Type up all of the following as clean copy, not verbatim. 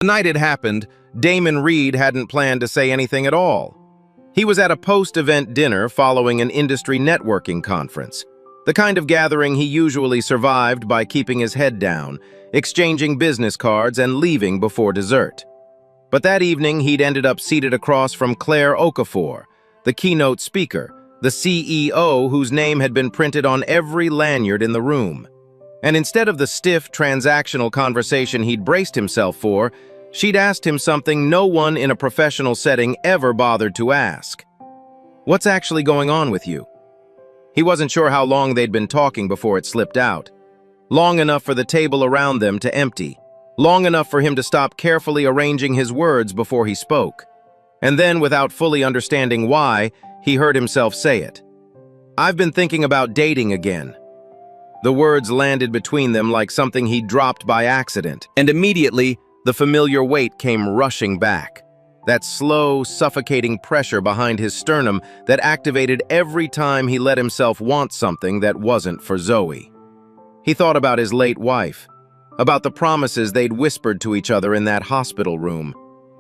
The night it happened, Damon Reed hadn't planned to say anything at all. He was at a post-event dinner following an industry networking conference, the kind of gathering he usually survived by keeping his head down, exchanging business cards, and leaving before dessert. But that evening, he'd ended up seated across from Claire Okafor, the keynote speaker, the CEO whose name had been printed on every lanyard in the room. And instead of the stiff, transactional conversation he'd braced himself for, she'd asked him something no one in a professional setting ever bothered to ask. "What's actually going on with you?" He wasn't sure how long they'd been talking before it slipped out. Long enough for the table around them to empty. Long enough for him to stop carefully arranging his words before he spoke. And then, without fully understanding why, he heard himself say it. "I've been thinking about dating again." The words landed between them like something he'd dropped by accident, and immediately, the familiar weight came rushing back. That slow, suffocating pressure behind his sternum that activated every time he let himself want something that wasn't for Zoe. He thought about his late wife, about the promises they'd whispered to each other in that hospital room.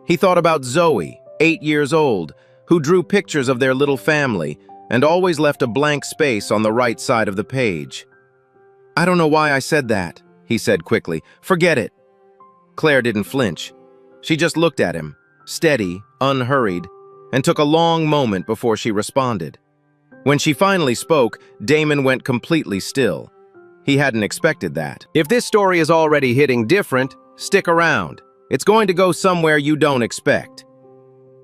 He thought about Zoe, 8 years old, who drew pictures of their little family and always left a blank space on the right side of the page. "I don't know why I said that," he said quickly. "Forget it." Claire didn't flinch. She just looked at him, steady, unhurried, and took a long moment before she responded. When she finally spoke, Damon went completely still. He hadn't expected that. If this story is already hitting different, stick around. It's going to go somewhere you don't expect.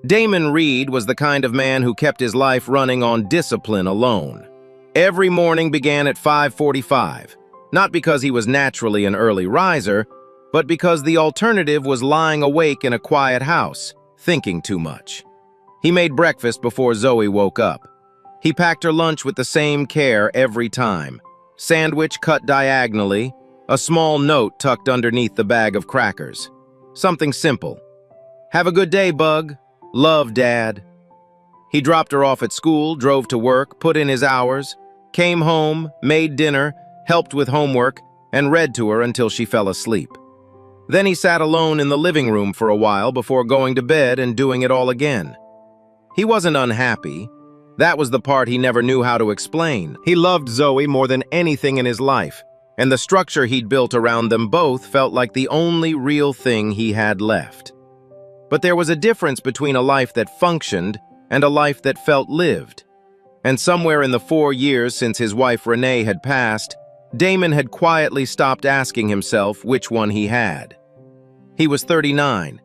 Damon Reed was the kind of man who kept his life running on discipline alone. Every morning began at 5:45, not because he was naturally an early riser, but because the alternative was lying awake in a quiet house, thinking too much. He made breakfast before Zoe woke up. He packed her lunch with the same care every time. Sandwich cut diagonally, a small note tucked underneath the bag of crackers. Something simple. "Have a good day, Bug. Love, Dad." He dropped her off at school, drove to work, put in his hours, came home, made dinner, helped with homework, and read to her until she fell asleep. Then he sat alone in the living room for a while before going to bed and doing it all again. He wasn't unhappy. That was the part he never knew how to explain. He loved Zoe more than anything in his life, and the structure he'd built around them both felt like the only real thing he had left. But there was a difference between a life that functioned and a life that felt lived. And somewhere in the 4 years since his wife Renee had passed, Damon had quietly stopped asking himself which one he had. He was 39.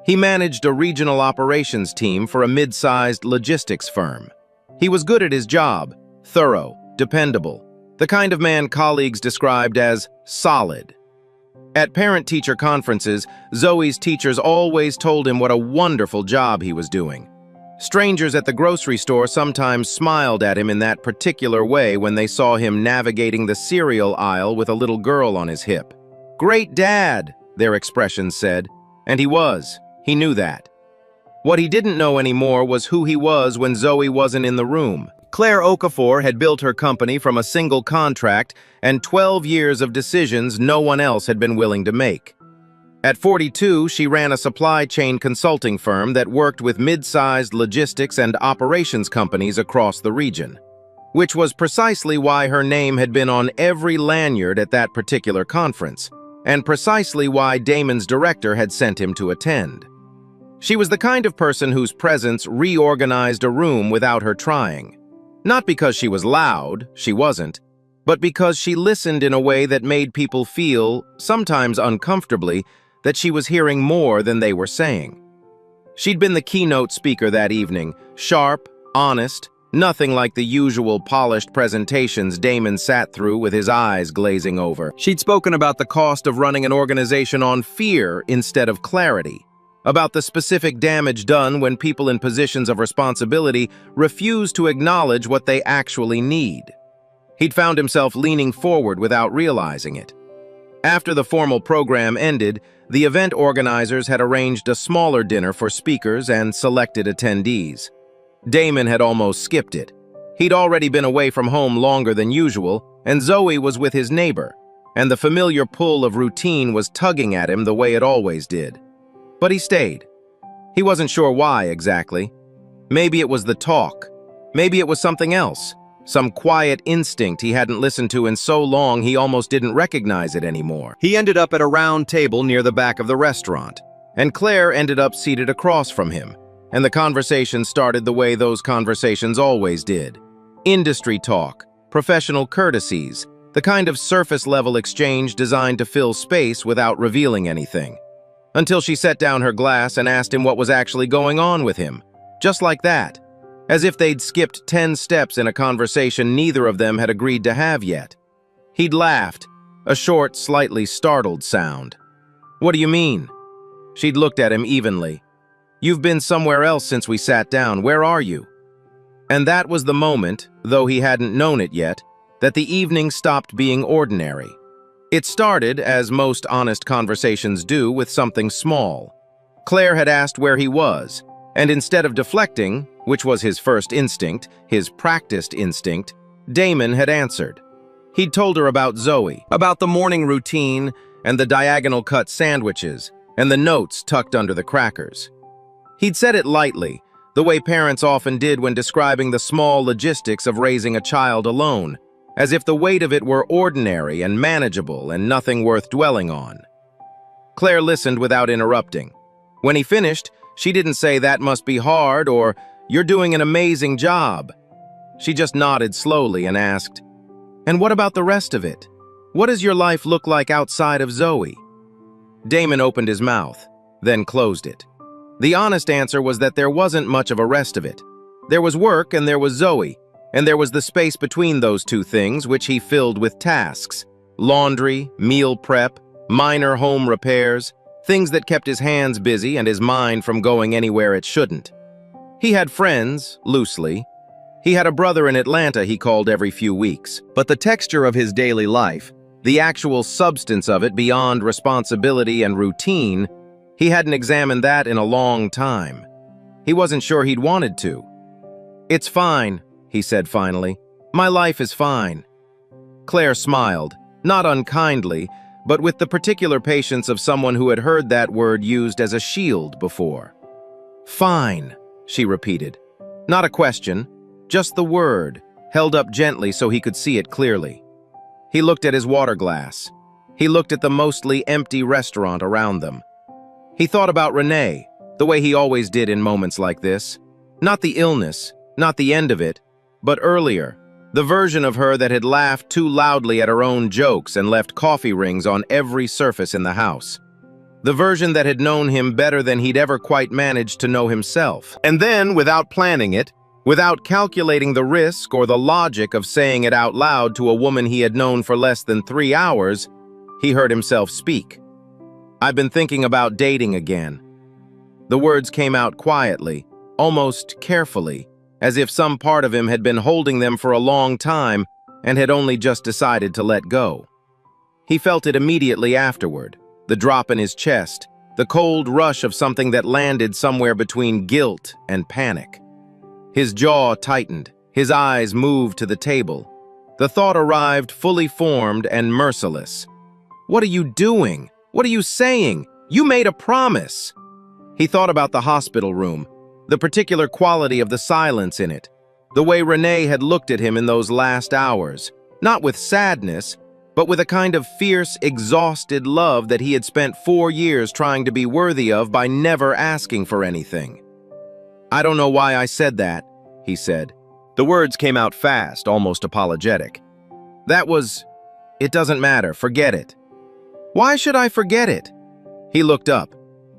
He managed a regional operations team for a mid-sized logistics firm. He was good at his job, thorough, dependable, the kind of man colleagues described as solid. At parent-teacher conferences, Zoe's teachers always told him what a wonderful job he was doing. Strangers at the grocery store sometimes smiled at him in that particular way when they saw him navigating the cereal aisle with a little girl on his hip. "Great dad," their expressions said, and he was. He knew that. What he didn't know anymore was who he was when Zoe wasn't in the room. Claire Okafor had built her company from a single contract and 12 years of decisions no one else had been willing to make. At 42, she ran a supply chain consulting firm that worked with mid-sized logistics and operations companies across the region, which was precisely why her name had been on every lanyard at that particular conference, and precisely why Damon's director had sent him to attend. She was the kind of person whose presence reorganized a room without her trying. Not because she was loud, she wasn't, but because she listened in a way that made people feel, sometimes uncomfortably, that she was hearing more than they were saying. She'd been the keynote speaker that evening, sharp, honest, nothing like the usual polished presentations Damon sat through with his eyes glazing over. She'd spoken about the cost of running an organization on fear instead of clarity, about the specific damage done when people in positions of responsibility refuse to acknowledge what they actually need. He'd found himself leaning forward without realizing it. After the formal program ended, the event organizers had arranged a smaller dinner for speakers and selected attendees. Damon had almost skipped it. He'd already been away from home longer than usual, and Zoe was with his neighbor, and the familiar pull of routine was tugging at him the way it always did. But he stayed. He wasn't sure why exactly. Maybe it was the talk. Maybe it was something else. Some quiet instinct he hadn't listened to in so long he almost didn't recognize it anymore. He ended up at a round table near the back of the restaurant, and Claire ended up seated across from him, and the conversation started the way those conversations always did. Industry talk, professional courtesies, the kind of surface-level exchange designed to fill space without revealing anything. Until she set down her glass and asked him what was actually going on with him. Just like that. As if they'd skipped 10 steps in a conversation neither of them had agreed to have yet. He'd laughed, a short, slightly startled sound. "What do you mean?" She'd looked at him evenly. "You've been somewhere else since we sat down. Where are you?" And that was the moment, though he hadn't known it yet, that the evening stopped being ordinary. It started, as most honest conversations do, with something small. Claire had asked where he was, and instead of deflecting, which was his first instinct, his practiced instinct, Damon had answered. He'd told her about Zoe, about the morning routine, and the diagonal-cut sandwiches, and the notes tucked under the crackers. He'd said it lightly, the way parents often did when describing the small logistics of raising a child alone, as if the weight of it were ordinary and manageable and nothing worth dwelling on. Claire listened without interrupting. When he finished, she didn't say that must be hard or you're doing an amazing job. She just nodded slowly and asked, "And what about the rest of it? What does your life look like outside of Zoe?" Damon opened his mouth, then closed it. The honest answer was that there wasn't much of a rest of it. There was work and there was Zoe, and there was the space between those two things which he filled with tasks, laundry, meal prep, minor home repairs, things that kept his hands busy and his mind from going anywhere it shouldn't. He had friends, loosely. He had a brother in Atlanta he called every few weeks. But the texture of his daily life, the actual substance of it beyond responsibility and routine, he hadn't examined that in a long time. He wasn't sure he'd wanted to. "It's fine," he said finally. "My life is fine." Claire smiled, not unkindly, but with the particular patience of someone who had heard that word used as a shield before. "Fine," she repeated. Not a question, just the word, held up gently so he could see it clearly. He looked at his water glass. He looked at the mostly empty restaurant around them. He thought about Renee, the way he always did in moments like this. Not the illness, not the end of it, but earlier, the version of her that had laughed too loudly at her own jokes and left coffee rings on every surface in the house. The version that had known him better than he'd ever quite managed to know himself. And then, without planning it, without calculating the risk or the logic of saying it out loud to a woman he had known for less than 3 hours, he heard himself speak. "I've been thinking about dating again." The words came out quietly, almost carefully, as if some part of him had been holding them for a long time and had only just decided to let go. He felt it immediately afterward, the drop in his chest, the cold rush of something that landed somewhere between guilt and panic. His jaw tightened, his eyes moved to the table. The thought arrived fully formed and merciless. "What are you doing? What are you saying? You made a promise!" He thought about the hospital room, the particular quality of the silence in it, the way Renee had looked at him in those last hours, not with sadness, but with a kind of fierce, exhausted love that he had spent 4 years trying to be worthy of by never asking for anything. "I don't know why I said that," he said. The words came out fast, almost apologetic. It doesn't matter, forget it." "Why should I forget it?" He looked up.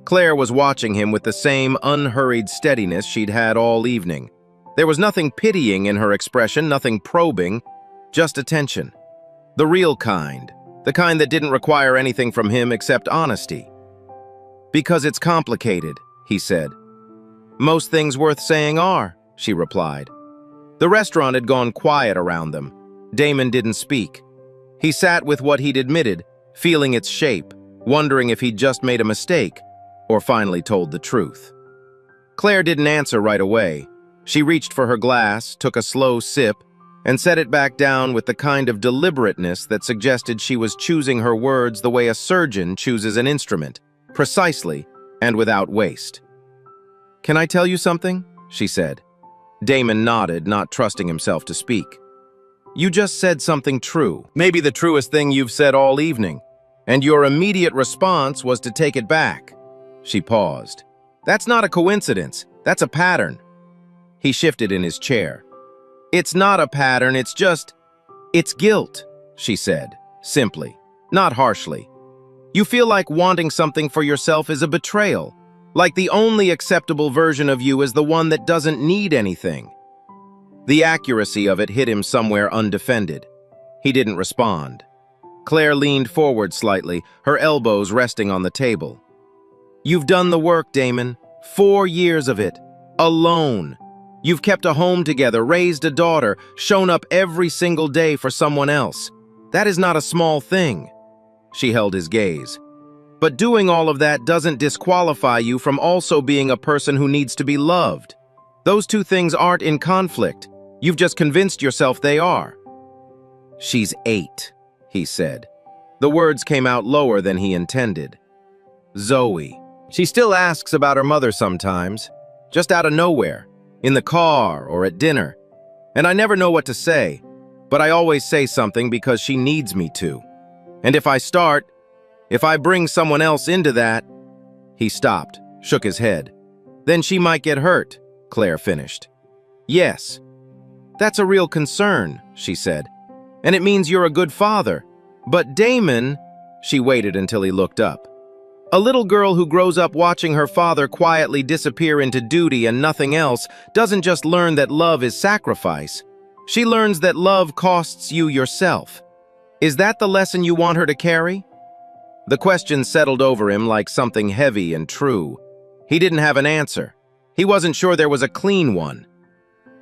Claire was watching him with the same unhurried steadiness she'd had all evening. There was nothing pitying in her expression, nothing probing, just attention. The real kind, the kind that didn't require anything from him except honesty. "Because it's complicated," he said. "Most things worth saying are," she replied. The restaurant had gone quiet around them. Damon didn't speak. He sat with what he'd admitted, feeling its shape, wondering if he'd just made a mistake, or finally told the truth. Claire didn't answer right away. She reached for her glass, took a slow sip, and set it back down with the kind of deliberateness that suggested she was choosing her words the way a surgeon chooses an instrument, precisely, and without waste. "Can I tell you something?" she said. Damon nodded, not trusting himself to speak. "You just said something true, maybe the truest thing you've said all evening, and your immediate response was to take it back." She paused. "That's not a coincidence, that's a pattern." He shifted in his chair. "It's not a pattern, it's guilt," she said, simply, not harshly. "You feel like wanting something for yourself is a betrayal, like the only acceptable version of you is the one that doesn't need anything." The accuracy of it hit him somewhere undefended. He didn't respond. Claire leaned forward slightly, her elbows resting on the table. "You've done the work, Damon. 4 years of it. Alone. You've kept a home together, raised a daughter, shown up every single day for someone else. That is not a small thing." She held his gaze. "But doing all of that doesn't disqualify you from also being a person who needs to be loved. Those two things aren't in conflict. You've just convinced yourself they are." "She's 8, he said. The words came out lower than he intended. "Zoe. She still asks about her mother sometimes, just out of nowhere, in the car or at dinner. And I never know what to say, but I always say something because she needs me to. And if I bring someone else into that—" He stopped, shook his head. "Then she might get hurt," Claire finished. "Yes. That's a real concern," she said. "And it means you're a good father. But Damon—" She waited until he looked up. "A little girl who grows up watching her father quietly disappear into duty and nothing else doesn't just learn that love is sacrifice. She learns that love costs you yourself. Is that the lesson you want her to carry?" The question settled over him like something heavy and true. He didn't have an answer. He wasn't sure there was a clean one.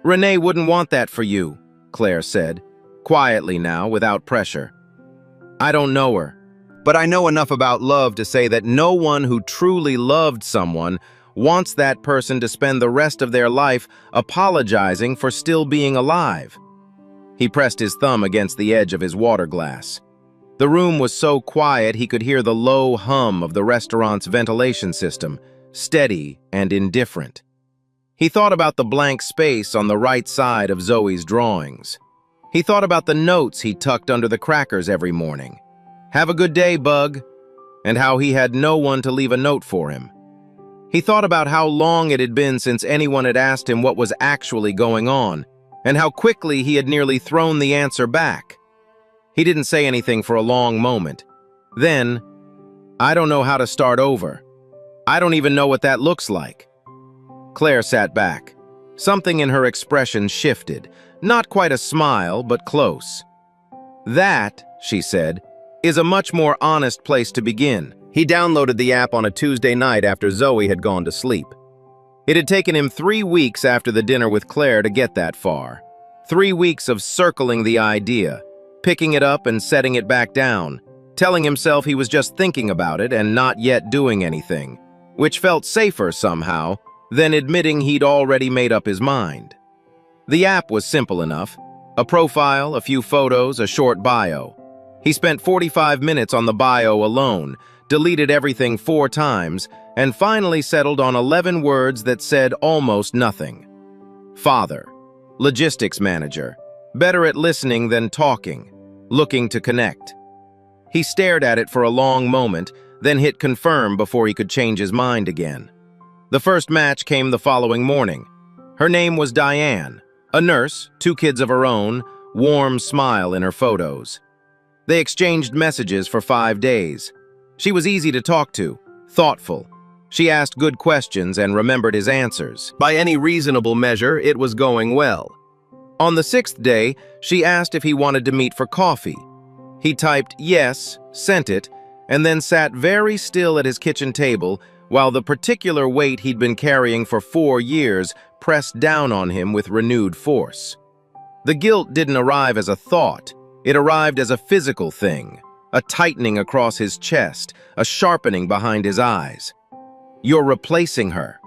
"Renee wouldn't want that for you," Claire said, quietly now, without pressure. "I don't know her, but I know enough about love to say that no one who truly loved someone wants that person to spend the rest of their life apologizing for still being alive." He pressed his thumb against the edge of his water glass. The room was so quiet he could hear the low hum of the restaurant's ventilation system, steady and indifferent. He thought about the blank space on the right side of Zoe's drawings. He thought about the notes he tucked under the crackers every morning. "Have a good day, Bug," and how he had no one to leave a note for him. He thought about how long it had been since anyone had asked him what was actually going on, and how quickly he had nearly thrown the answer back. He didn't say anything for a long moment. Then, "I don't know how to start over. I don't even know what that looks like." Claire sat back. Something in her expression shifted. Not quite a smile, but close. "That," she said, "is a much more honest place to begin." He downloaded the app on a Tuesday night after Zoe had gone to sleep. It had taken him 3 weeks after the dinner with Claire to get that far. 3 weeks of circling the idea, picking it up and setting it back down, telling himself he was just thinking about it and not yet doing anything, which felt safer somehow than admitting he'd already made up his mind. The app was simple enough. A profile, a few photos, a short bio. He spent 45 minutes on the bio alone, deleted everything 4 times, and finally settled on 11 words that said almost nothing. Father, logistics manager, better at listening than talking, looking to connect. He stared at it for a long moment, then hit confirm before he could change his mind again. The first match came the following morning. Her name was Diane, a nurse, 2 kids of her own, warm smile in her photos. They exchanged messages for 5 days. She was easy to talk to, thoughtful. She asked good questions and remembered his answers. By any reasonable measure, it was going well. On the 6th day, she asked if he wanted to meet for coffee. He typed yes, sent it, and then sat very still at his kitchen table while the particular weight he'd been carrying for 4 years pressed down on him with renewed force. The guilt didn't arrive as a thought. It arrived as a physical thing, a tightening across his chest, a sharpening behind his eyes. "You're replacing her."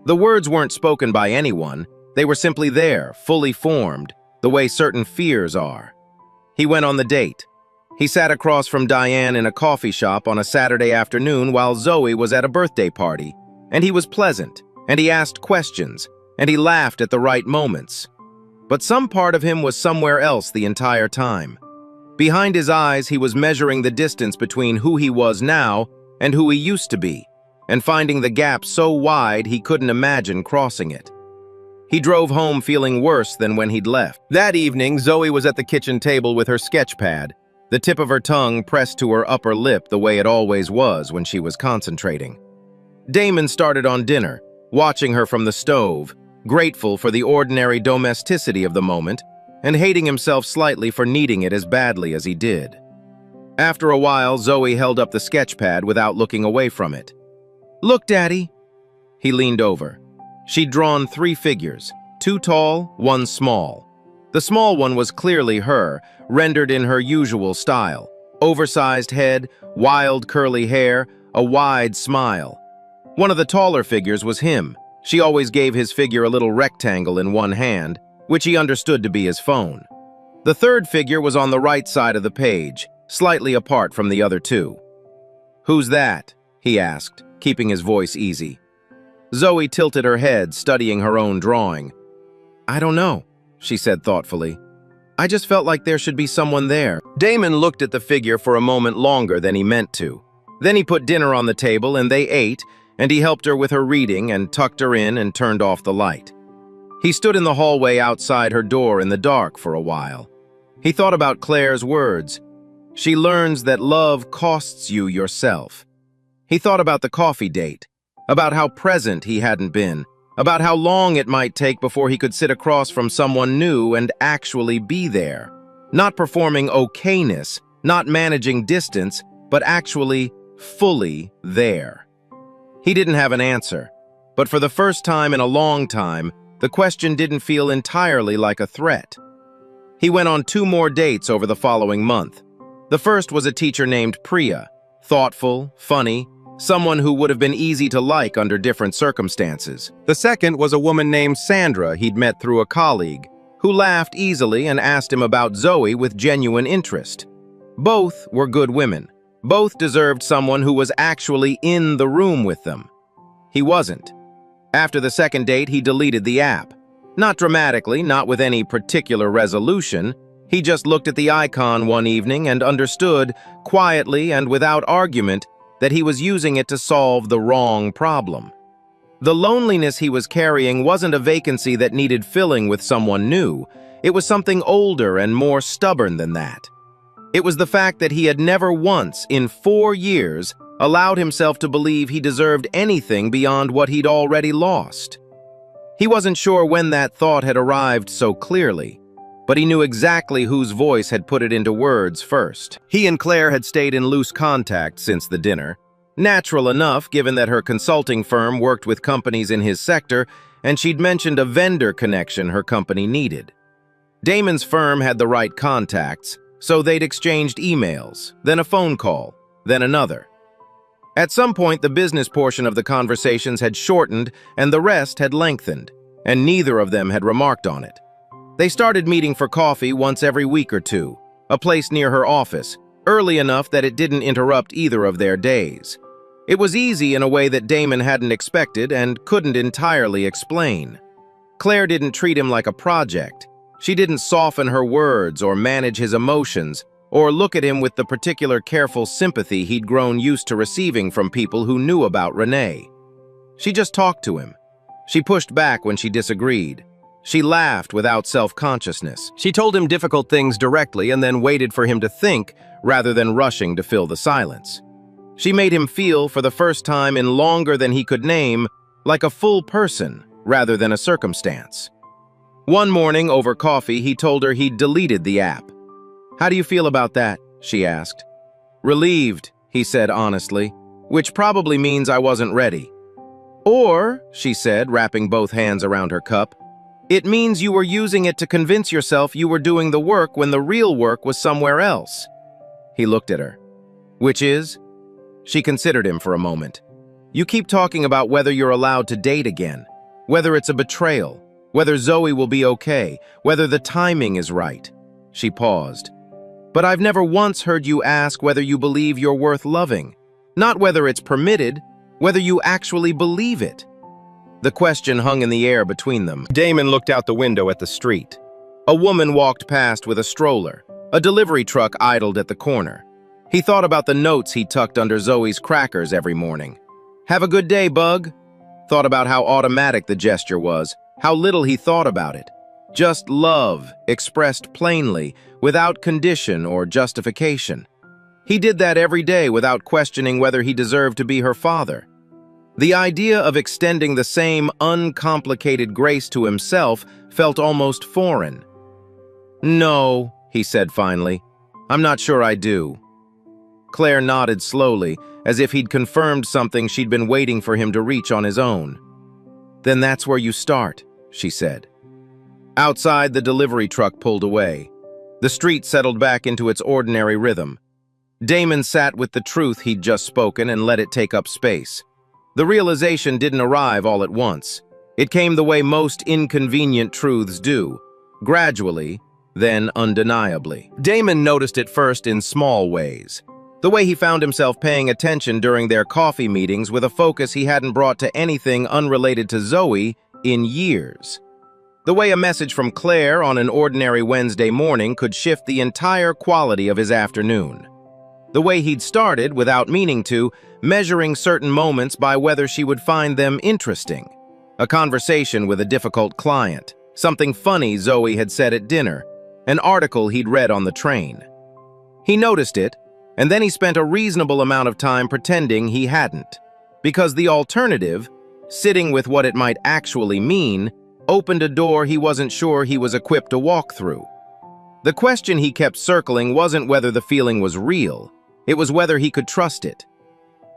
The words weren't spoken by anyone. They were simply there, fully formed, the way certain fears are. He went on the date. He sat across from Diane in a coffee shop on a Saturday afternoon while Zoe was at a birthday party, and he was pleasant, and he asked questions, and he laughed at the right moments. But some part of him was somewhere else the entire time. Behind his eyes, he was measuring the distance between who he was now and who he used to be, and finding the gap so wide he couldn't imagine crossing it. He drove home feeling worse than when he'd left. That evening, Zoe was at the kitchen table with her sketch pad, the tip of her tongue pressed to her upper lip the way it always was when she was concentrating. Damon started on dinner, watching her from the stove, grateful for the ordinary domesticity of the moment, and hating himself slightly for needing it as badly as he did. After a while, Zoe held up the sketch pad without looking away from it. "Look, Daddy." He leaned over. She'd drawn 3 figures, 2 tall, 1 small. The small one was clearly her, rendered in her usual style. Oversized head, wild curly hair, a wide smile. One of the taller figures was him. She always gave his figure a little rectangle in one hand, which he understood to be his phone. The third figure was on the right side of the page, slightly apart from the other 2. "Who's that?" he asked, keeping his voice easy. Zoe tilted her head, studying her own drawing. "I don't know," she said thoughtfully. "I just felt like there should be someone there." Damon looked at the figure for a moment longer than he meant to. Then he put dinner on the table and they ate, and he helped her with her reading and tucked her in and turned off the light. He stood in the hallway outside her door in the dark for a while. He thought about Claire's words. She learns that love costs you yourself. He thought about the coffee date, about how present he hadn't been, about how long it might take before he could sit across from someone new and actually be there. Not performing okayness, not managing distance, but actually fully there. He didn't have an answer, but for the first time in a long time, the question didn't feel entirely like a threat. He went on 2 more dates over the following month. The first was a teacher named Priya, thoughtful, funny, someone who would have been easy to like under different circumstances. The second was a woman named Sandra he'd met through a colleague, who laughed easily and asked him about Zoe with genuine interest. Both were good women. Both deserved someone who was actually in the room with them. He wasn't. After the second date, he deleted the app. Not dramatically, not with any particular resolution. He just looked at the icon one evening and understood, quietly and without argument, that he was using it to solve the wrong problem. The loneliness he was carrying wasn't a vacancy that needed filling with someone new. It was something older and more stubborn than that. It was the fact that he had never once, in 4 years, allowed himself to believe he deserved anything beyond what he'd already lost. He wasn't sure when that thought had arrived so clearly, but he knew exactly whose voice had put it into words first. He and Claire had stayed in loose contact since the dinner. Natural enough, given that her consulting firm worked with companies in his sector, and she'd mentioned a vendor connection her company needed. Damon's firm had the right contacts, so they'd exchanged emails, then a phone call, then another. At some point, the business portion of the conversations had shortened and the rest had lengthened, and neither of them had remarked on it. They started meeting for coffee once every week or 2, a place near her office, early enough that it didn't interrupt either of their days. It was easy in a way that Damon hadn't expected and couldn't entirely explain. Claire didn't treat him like a project. She didn't soften her words or manage his emotions, or look at him with the particular careful sympathy he'd grown used to receiving from people who knew about Renee. She just talked to him. She pushed back when she disagreed. She laughed without self-consciousness. She told him difficult things directly and then waited for him to think, rather than rushing to fill the silence. She made him feel, for the first time in longer than he could name, like a full person, rather than a circumstance. One morning, over coffee, he told her he'd deleted the app. "How do you feel about that?" she asked. "Relieved," he said honestly, "which probably means I wasn't ready." "Or," she said, wrapping both hands around her cup, "it means you were using it to convince yourself you were doing the work when the real work was somewhere else." He looked at her. "Which is?" She considered him for a moment. "You keep talking about whether you're allowed to date again, whether it's a betrayal, whether Zoe will be okay, whether the timing is right." She paused. But I've never once heard you ask whether you believe you're worth loving. Not whether it's permitted, whether you actually believe it." The question hung in the air between them. Damon looked out the window at the street. A woman walked past with a stroller. A delivery truck idled at the corner. He thought about the notes he tucked under Zoe's crackers every morning. "Have a good day, bug." Thought about how automatic the gesture was, how little he thought about it. Just love, expressed plainly, without condition or justification. He did that every day without questioning whether he deserved to be her father. The idea of extending the same uncomplicated grace to himself felt almost foreign. "No," he said finally. "I'm not sure I do." Claire nodded slowly, as if he'd confirmed something she'd been waiting for him to reach on his own. "Then that's where you start," she said. Outside, the delivery truck pulled away. The street settled back into its ordinary rhythm. Damon sat with the truth he'd just spoken and let it take up space. The realization didn't arrive all at once. It came the way most inconvenient truths do, gradually, then undeniably. Damon noticed it first in small ways. The way he found himself paying attention during their coffee meetings with a focus he hadn't brought to anything unrelated to Zoe in years. The way a message from Claire on an ordinary Wednesday morning could shift the entire quality of his afternoon. The way he'd started, without meaning to, measuring certain moments by whether she would find them interesting. A conversation with a difficult client, something funny Zoe had said at dinner, an article he'd read on the train. He noticed it, and then he spent a reasonable amount of time pretending he hadn't, because the alternative, sitting with what it might actually mean, opened a door he wasn't sure he was equipped to walk through. The question he kept circling wasn't whether the feeling was real, it was whether he could trust it.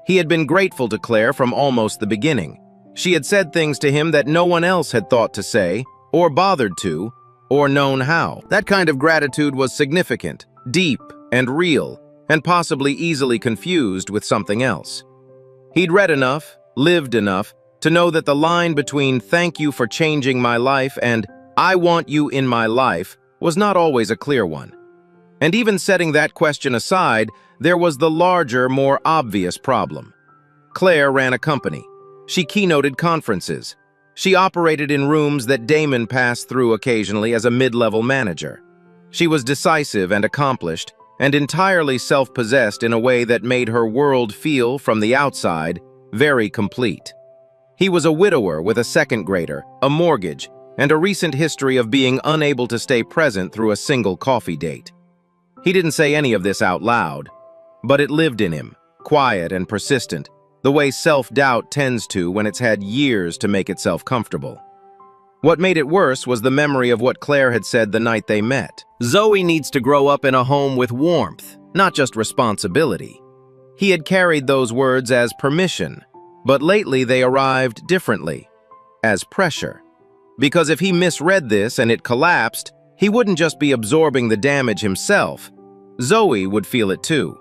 He had been grateful to Claire from almost the beginning. She had said things to him that no one else had thought to say, or bothered to, or known how. That kind of gratitude was significant, deep, and real, and possibly easily confused with something else. He'd read enough, lived enough, to know that the line between "thank you for changing my life" and "I want you in my life" was not always a clear one. And even setting that question aside, there was the larger, more obvious problem. Claire ran a company. She keynoted conferences. She operated in rooms that Damon passed through occasionally as a mid-level manager. She was decisive and accomplished, and entirely self-possessed in a way that made her world feel, from the outside, very complete. He was a widower with a second grader, a mortgage, and a recent history of being unable to stay present through a single coffee date. He didn't say any of this out loud, but it lived in him, quiet and persistent, the way self-doubt tends to when it's had years to make itself comfortable. What made it worse was the memory of what Claire had said the night they met. Zoe needs to grow up in a home with warmth, not just responsibility. He had carried those words as permission, but lately they arrived differently, as pressure. Because if he misread this and it collapsed, he wouldn't just be absorbing the damage himself. Zoe would feel it too.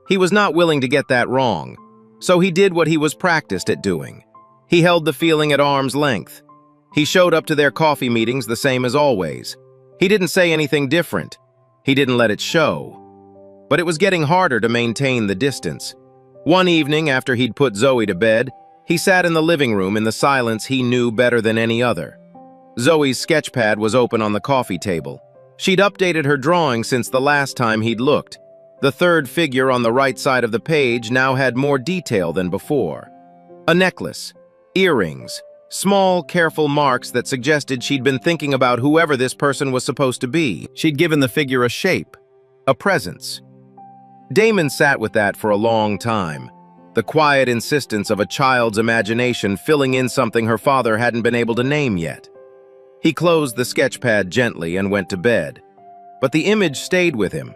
He was not willing to get that wrong, so he did what he was practiced at doing. He held the feeling at arm's length. He showed up to their coffee meetings the same as always. He didn't say anything different. He didn't let it show. But it was getting harder to maintain the distance. One evening, after he'd put Zoe to bed, he sat in the living room in the silence he knew better than any other. Zoe's sketchpad was open on the coffee table. She'd updated her drawing since the last time he'd looked. The third figure on the right side of the page now had more detail than before. A necklace, earrings, small, careful marks that suggested she'd been thinking about whoever this person was supposed to be. She'd given the figure a shape, a presence. Damon sat with that for a long time, the quiet insistence of a child's imagination filling in something her father hadn't been able to name yet. He closed the sketchpad gently and went to bed. But the image stayed with him.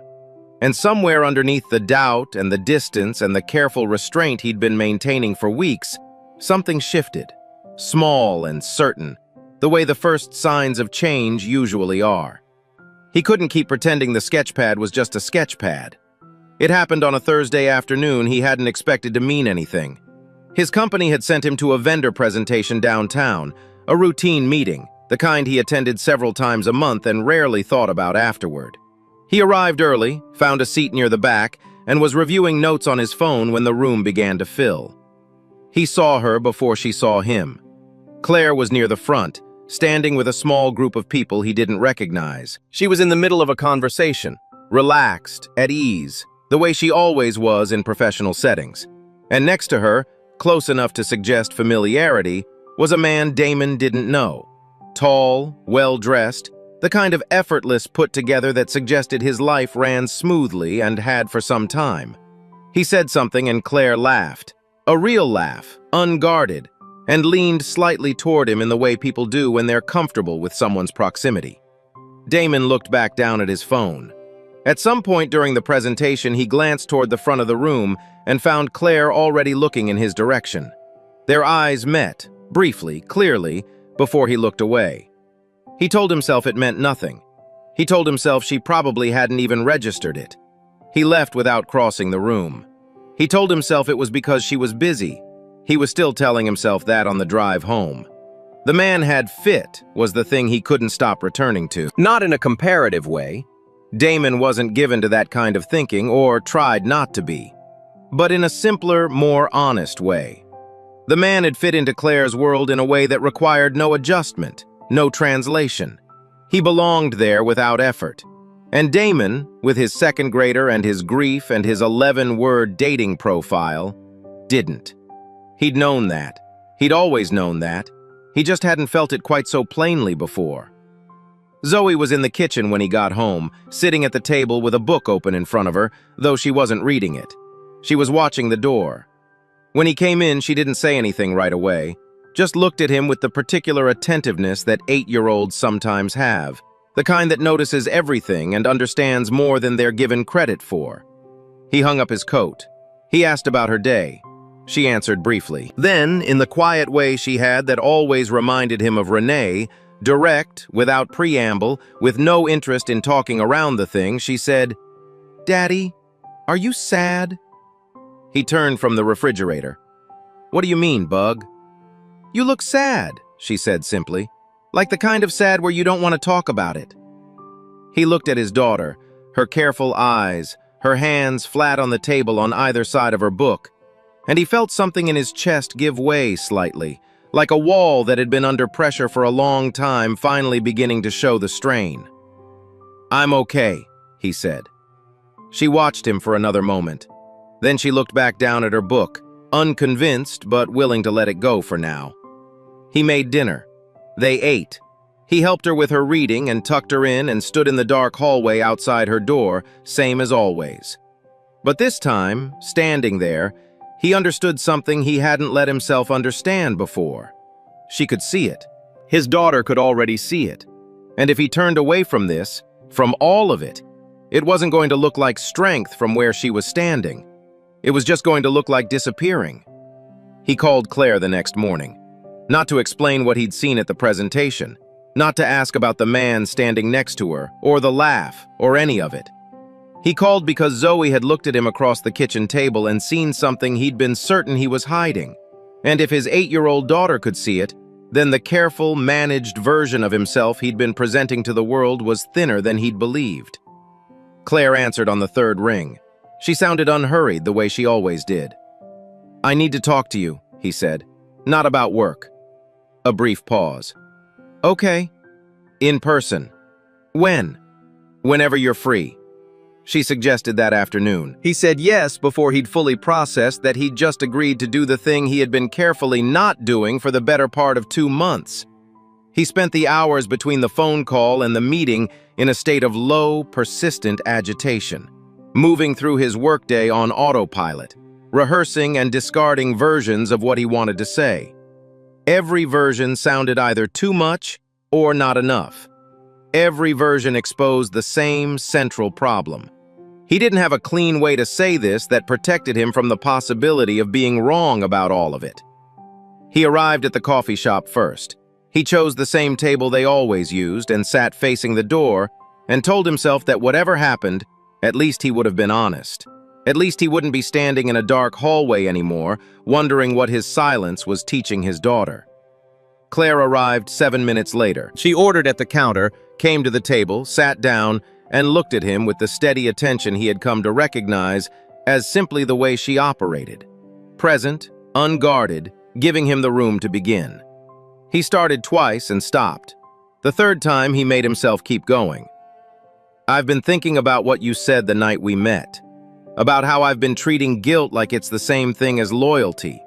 And somewhere underneath the doubt and the distance and the careful restraint he'd been maintaining for weeks, something shifted, small and certain, the way the first signs of change usually are. He couldn't keep pretending the sketchpad was just a sketchpad. It happened on a Thursday afternoon he hadn't expected to mean anything. His company had sent him to a vendor presentation downtown, a routine meeting, the kind he attended several times a month and rarely thought about afterward. He arrived early, found a seat near the back, and was reviewing notes on his phone when the room began to fill. He saw her before she saw him. Claire was near the front, standing with a small group of people he didn't recognize. She was in the middle of a conversation, relaxed, at ease, the way she always was in professional settings. And next to her, close enough to suggest familiarity, was a man Damon didn't know. Tall, well-dressed, the kind of effortless put-together that suggested his life ran smoothly and had for some time. He said something and Claire laughed. A real laugh, unguarded, and leaned slightly toward him in the way people do when they're comfortable with someone's proximity. Damon looked back down at his phone. At some point during the presentation, he glanced toward the front of the room and found Claire already looking in his direction. Their eyes met, briefly, clearly, before he looked away. He told himself it meant nothing. He told himself she probably hadn't even registered it. He left without crossing the room. He told himself it was because she was busy. He was still telling himself that on the drive home. The man had fit was the thing he couldn't stop returning to. Not in a comparative way. Damon wasn't given to that kind of thinking or tried not to be. But in a simpler, more honest way. The man had fit into Claire's world in a way that required no adjustment, no translation. He belonged there without effort. And Damon, with his second grader and his grief and his 11-word dating profile, didn't. He'd known that. He'd always known that. He just hadn't felt it quite so plainly before. Zoe was in the kitchen when he got home, sitting at the table with a book open in front of her, though she wasn't reading it. She was watching the door. When he came in, she didn't say anything right away, just looked at him with the particular attentiveness that 8-year-olds sometimes have, the kind that notices everything and understands more than they're given credit for. He hung up his coat. He asked about her day. She answered briefly. Then, in the quiet way she had that always reminded him of Renee, direct, without preamble, with no interest in talking around the thing, she said, "Daddy, are you sad?" He turned from the refrigerator. "What do you mean, Bug?" "You look sad," she said simply, "like the kind of sad where you don't want to talk about it." He looked at his daughter, her careful eyes, her hands flat on the table on either side of her book, and he felt something in his chest give way slightly, like a wall that had been under pressure for a long time finally beginning to show the strain. "I'm okay," he said. She watched him for another moment. Then she looked back down at her book, unconvinced but willing to let it go for now. He made dinner. They ate. He helped her with her reading and tucked her in and stood in the dark hallway outside her door, same as always. But this time, standing there, he understood something he hadn't let himself understand before. She could see it. His daughter could already see it. And if he turned away from this, from all of it, it wasn't going to look like strength from where she was standing. It was just going to look like disappearing. He called Claire the next morning. Not to explain what he'd seen at the presentation, not to ask about the man standing next to her, or the laugh, or any of it. He called because Zoe had looked at him across the kitchen table and seen something he'd been certain he was hiding. And if his 8-year-old daughter could see it, then the careful, managed version of himself he'd been presenting to the world was thinner than he'd believed. Claire answered on the third ring. She sounded unhurried the way she always did. "I need to talk to you," he said. "Not about work." A brief pause. "Okay. In person. When?" "Whenever you're free." She suggested that afternoon. He said yes before he'd fully processed that he'd just agreed to do the thing he had been carefully not doing for the better part of 2 months. He spent the hours between the phone call and the meeting in a state of low, persistent agitation, moving through his workday on autopilot, rehearsing and discarding versions of what he wanted to say. Every version sounded either too much or not enough. Every version exposed the same central problem. He didn't have a clean way to say this that protected him from the possibility of being wrong about all of it. He arrived at the coffee shop first. He chose the same table they always used and sat facing the door and told himself that whatever happened, at least he would have been honest. At least he wouldn't be standing in a dark hallway anymore, wondering what his silence was teaching his daughter. Claire arrived 7 minutes later. She ordered at the counter, came to the table, sat down, and looked at him with the steady attention he had come to recognize as simply the way she operated. Present, unguarded, giving him the room to begin. He started twice and stopped. The third time, he made himself keep going. "I've been thinking about what you said the night we met. About how I've been treating guilt like it's the same thing as loyalty.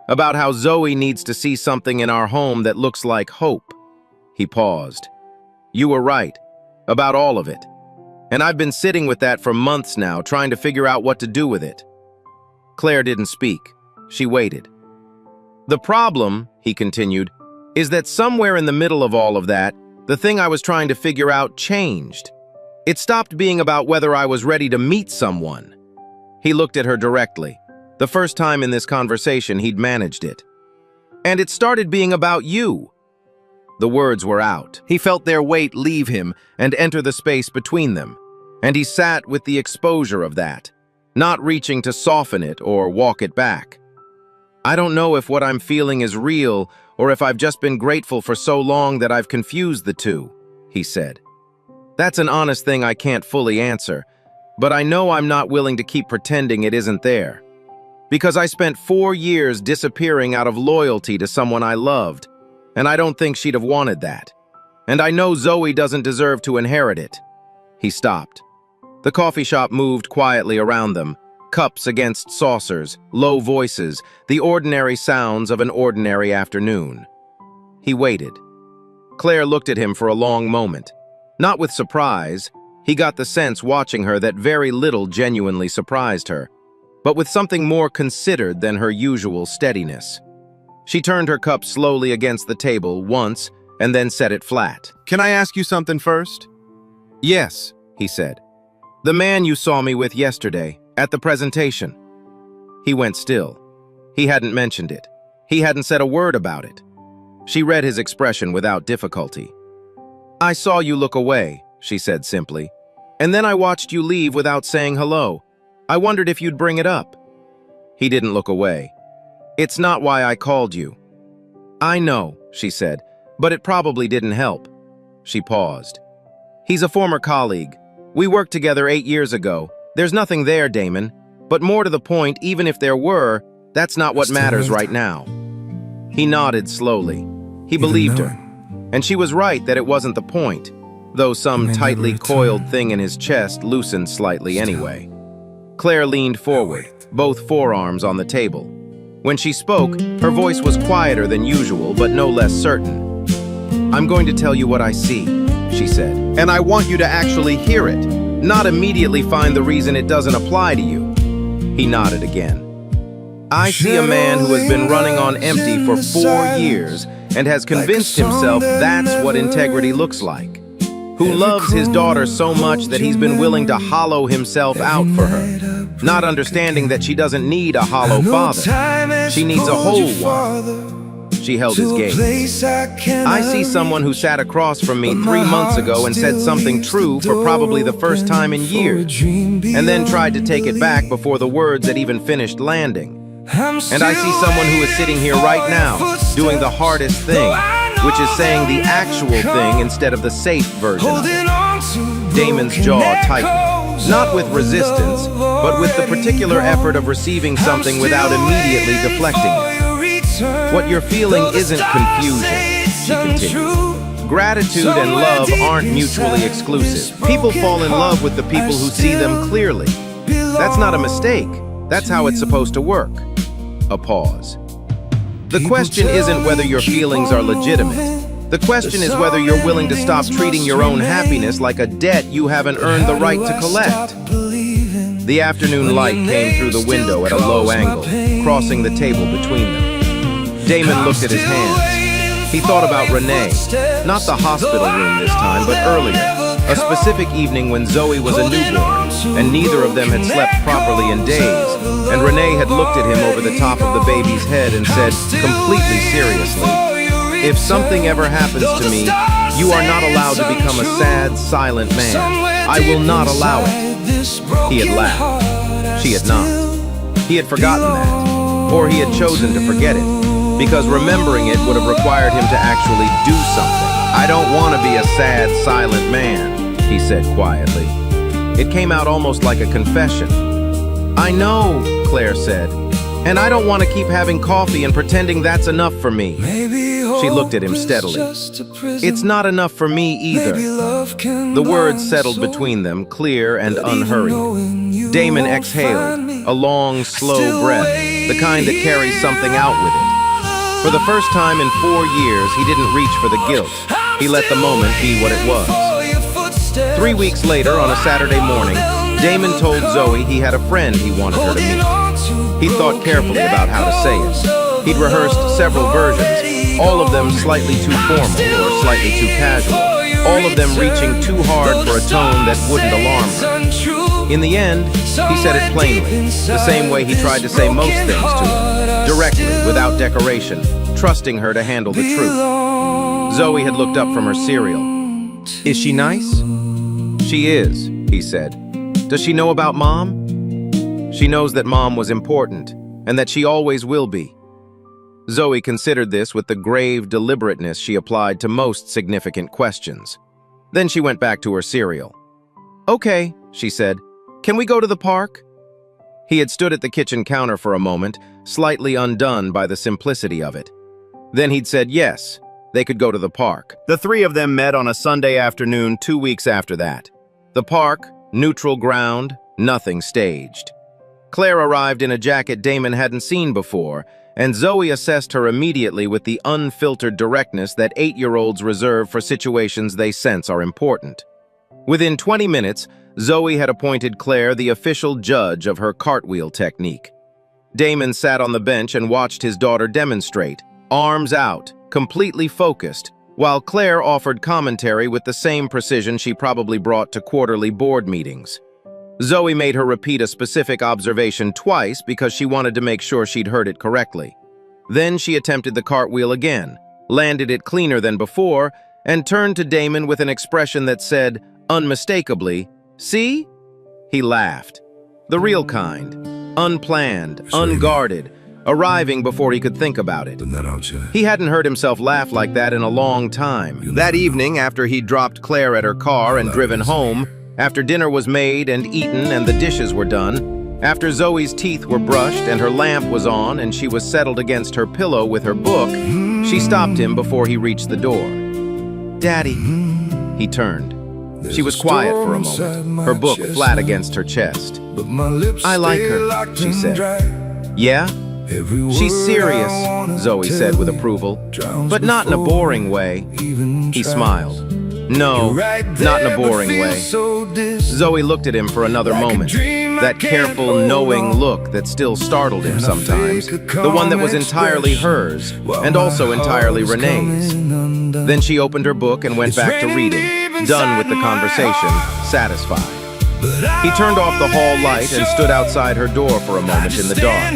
About how Zoe needs to see something in our home that looks like hope." He paused. "You were right. About all of it. And I've been sitting with that for months now, trying to figure out what to do with it." Claire didn't speak. She waited. "The problem," he continued, "is that somewhere in the middle of all of that, the thing I was trying to figure out changed. It stopped being about whether I was ready to meet someone." He looked at her directly. The first time in this conversation he'd managed it. "And it started being about you." The words were out. He felt their weight leave him and enter the space between them. And he sat with the exposure of that, not reaching to soften it or walk it back. "I don't know if what I'm feeling is real or if I've just been grateful for so long that I've confused the two," he said. "That's an honest thing I can't fully answer, but I know I'm not willing to keep pretending it isn't there. Because I spent 4 years disappearing out of loyalty to someone I loved, and I don't think she'd have wanted that. And I know Zoe doesn't deserve to inherit it." He stopped. The coffee shop moved quietly around them, cups against saucers, low voices, the ordinary sounds of an ordinary afternoon. He waited. Claire looked at him for a long moment. Not with surprise. He got the sense watching her that very little genuinely surprised her, but with something more considered than her usual steadiness. She turned her cup slowly against the table once and then set it flat. "Can I ask you something first?" "Yes," he said. "The man you saw me with yesterday, at the presentation." He went still. He hadn't mentioned it. He hadn't said a word about it. She read his expression without difficulty. "I saw you look away," she said simply. "And then I watched you leave without saying hello. I wondered if you'd bring it up." He didn't look away. "It's not why I called you." "I know," she said, "but it probably didn't help." She paused. "He's a former colleague. We worked together 8 years ago. There's nothing there, Damon. But more to the point, even if there were, that's not what matters right now." He nodded slowly. He believed her. And she was right that it wasn't the point, though some tightly coiled thing in his chest loosened slightly anyway. Claire leaned forward, both forearms on the table. When she spoke, her voice was quieter than usual, but no less certain. "I'm going to tell you what I see," she said, "and I want you to actually hear it, not immediately find the reason it doesn't apply to you." He nodded again. "I see a man who has been running on empty for 4 years and has convinced himself that's what integrity looks like. Who loves his daughter so much that he's been willing to hollow himself out for her, not understanding that she doesn't need a hollow father. She needs a whole one." She held his gaze. "I see someone who sat across from me 3 months ago and said something true for probably the first time in years, and then tried to take it back before the words had even finished landing. And I see someone who is sitting here right now, doing the hardest thing, which is saying the actual thing instead of the safe version of it." Damon's jaw tightened, not with resistance, but with the particular effort of receiving something without immediately deflecting it. "What you're feeling isn't confusion," she continued. "Gratitude and love aren't mutually exclusive. People fall in love with the people who see them clearly. That's not a mistake. That's how it's supposed to work." A pause. "The question isn't whether your feelings are legitimate. The question is whether you're willing to stop treating your own happiness like a debt you haven't earned the right to collect." The afternoon light came through the window at a low angle, crossing the table between them. Damon looked at his hands. He thought about Renee, not the hospital room this time, but earlier, a specific evening when Zoe was a newborn, and neither of them had slept properly in days, and Renee had looked at him over the top of the baby's head and said, completely seriously, "If something ever happens to me, you are not allowed to become a sad, silent man. I will not allow it." He had laughed. She had not. He had forgotten that, or he had chosen to forget it, because remembering it would have required him to actually do something. "I don't want to be a sad, silent man," he said quietly. It came out almost like a confession. "I know," Claire said, "and I don't want to keep having coffee and pretending that's enough for me." She looked at him steadily. "It's not enough for me either." The words settled between them, clear and unhurried. Damon exhaled, a long, slow breath, the kind that carries something out with it. For the first time in 4 years, he didn't reach for the guilt. He let the moment be what it was. 3 weeks later, on a Saturday morning, Damon told Zoe he had a friend he wanted her to meet. He thought carefully about how to say it. He'd rehearsed several versions, all of them slightly too formal or slightly too casual, all of them reaching too hard for a tone that wouldn't alarm her. In the end, he said it plainly, the same way he tried to say most things to her, directly, without decoration, trusting her to handle the truth. Zoe had looked up from her cereal. "Is she nice?" "She is," he said. "Does she know about Mom?" "She knows that Mom was important, and that she always will be." Zoe considered this with the grave deliberateness she applied to most significant questions. Then she went back to her cereal. "Okay," she said. "Can we go to the park?" He had stood at the kitchen counter for a moment, slightly undone by the simplicity of it. Then he'd said yes, they could go to the park. The three of them met on a Sunday afternoon 2 weeks after that. The park, neutral ground, nothing staged. Claire arrived in a jacket Damon hadn't seen before, and Zoe assessed her immediately with the unfiltered directness that 8-year-olds reserve for situations they sense are important. Within 20 minutes, Zoe had appointed Claire the official judge of her cartwheel technique. Damon sat on the bench and watched his daughter demonstrate, arms out, completely focused, while Claire offered commentary with the same precision she probably brought to quarterly board meetings. Zoe made her repeat a specific observation twice because she wanted to make sure she'd heard it correctly. Then she attempted the cartwheel again, landed it cleaner than before, and turned to Damon with an expression that said, unmistakably, "See?" He laughed. The real kind, unplanned, unguarded, arriving before he could think about it. He hadn't heard himself laugh like that in a long time. That evening, after he'd dropped Claire at her car and driven home, after dinner was made and eaten and the dishes were done, after Zoe's teeth were brushed and her lamp was on and she was settled against her pillow with her book, she stopped him before he reached the door. "Daddy." He turned. She was quiet for a moment, her book flat against her chest. "I like her," she said. "Yeah? She's serious," Zoe said with approval, "but not in a boring way." He smiled. "No, not in a boring way." Zoe looked at him for another moment, that careful, knowing look that still startled him sometimes, the one that was entirely hers, and also entirely Renee's. Then she opened her book and went back to reading, done with the conversation, satisfied. He turned off the hall light and stood outside her door for a moment in the dark.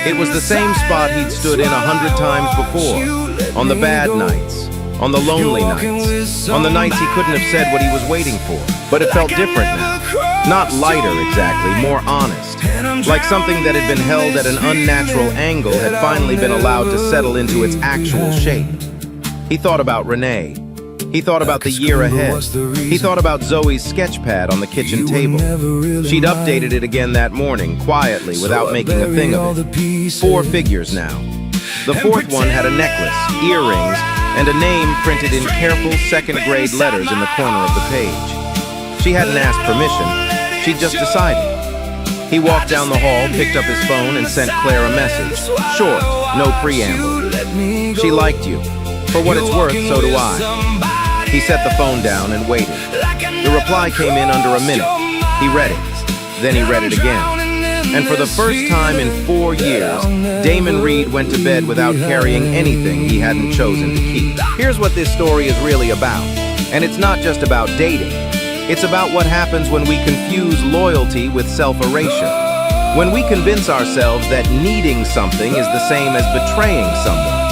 It was the same spot he'd stood in 100 times before, on the bad nights, on the lonely nights, on the nights he couldn't have said what he was waiting for. But it felt different now. Not lighter exactly, more honest. Like something that had been held at an unnatural angle had finally been allowed to settle into its actual shape. He thought about Renee. He thought about the year ahead. He thought about Zoe's sketch pad on the kitchen table. She'd updated it again that morning, quietly, without making a thing of it. 4 figures now. The 4th one had a necklace, earrings, and a name printed in careful second-grade letters in the corner of the page. She hadn't asked permission. She'd just decided. He walked down the hall, picked up his phone, and sent Claire a message. Short, no preamble. "She liked you. For what it's worth, so do I." He set the phone down and waited. The reply came in under a minute. He read it. Then he read it again. And for the first time in 4 years, Damon Reed went to bed without carrying anything he hadn't chosen to keep. Here's what this story is really about. And it's not just about dating. It's about what happens when we confuse loyalty with self-erasure. When we convince ourselves that needing something is the same as betraying someone.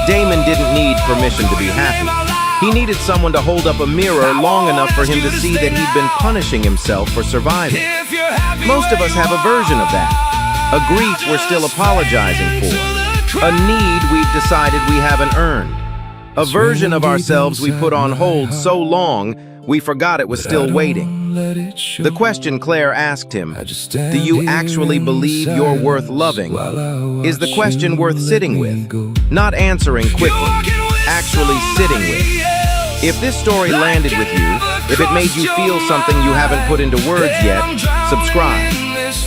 Damon didn't need permission to be happy. He needed someone to hold up a mirror long enough for him to see that he'd been punishing himself for surviving. Most of us have a version of that. A grief we're still apologizing for. A need we've decided we haven't earned. A version of ourselves we put on hold so long we forgot it was still waiting. The question Claire asked him, do you actually believe you're worth loving, is the question worth sitting with, not answering quickly, actually sitting with. If this story landed with you, if it made you feel something you haven't put into words yet, subscribe.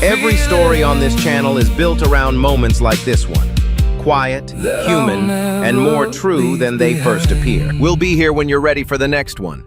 Every story on this channel is built around moments like this one. Quiet, human, and more true than they first appear. We'll be here when you're ready for the next one.